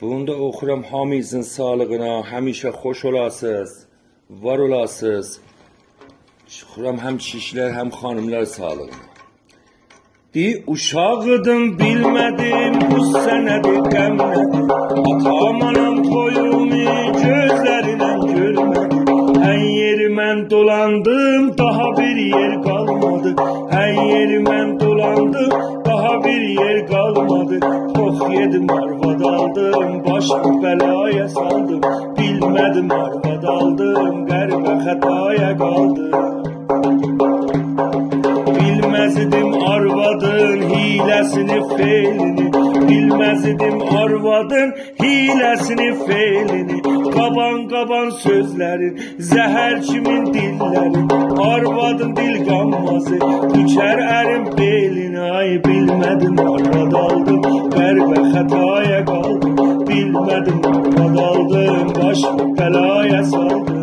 Bunda oxuram hamınızın sağlığına, həmişə xoş olasınız, var olasınız. Çıxıram həm kişilər, həm xanımlar sağlığına. Uşağıdım bilmədim, bu sənədir qəm nədir. Atam anam toyumu gözlərinə görmədim. Hər yeri mən dolandım, daha bir yer qalmadı. Hər yeri mən dolandım, daha bir yer qalmadı. Çox yedim, arvad aldım, başımı bəlaya saldım. Bilmədim, arvad aldım, qəribə xətaya qaldım. Bilməzdim arvadın hiləsini, feylini. Bilməzdim arvadın hiləsini, feylini. Qaban sözlərin, zəhər kimin dilləri. Arvadın dil qanmazı, düşər ərin belini. Ay bilmədim arvad aldım, qəribə xətaya qaldım. Bilmədim arvad aldım, başımı bəlaya saldım.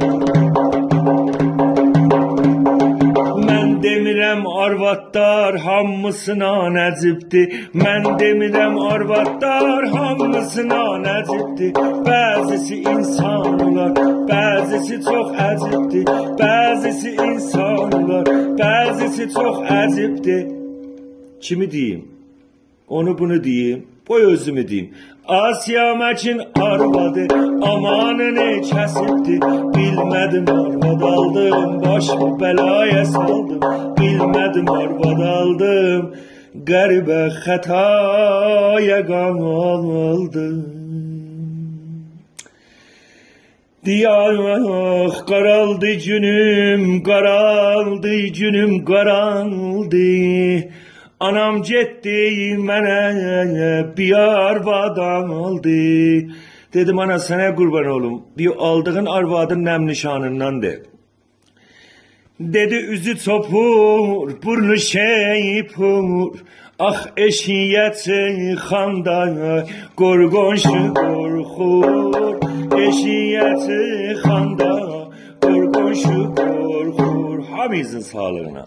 Demirəm arvadlar hamısına nəcibdir. Mən demirəm arvadlar hamısına nəcibdir. Bəzisi insan olar, bəzisi çox əcibdir. Bəzisi insan olar, bəzisi çox əcibdir. Kimi deyim? Onu bunu deyim, qoy özümü deyim. Asiya Məkin arvadı amanını kəsibdir. Bilmədim arvad aldım, başımı bəlaya saldım. Bilmədim arvad aldım, qəribə xətaya qaldım. Diyah qaraldı günüm, qaraldı günüm, qaraldı. Anam getdi mənə bir arvadan aldı. Dedim ana sənə qurban olum. Diyor aldığın arvadın nəm nişanındandır. Dedi üzü çopur, burnu şeypur. Ah eşiyyəti xanda qorqonşu qorxur. Eşiyyəti xanda qorqonşu qorxur. Hamınızın sağlığına.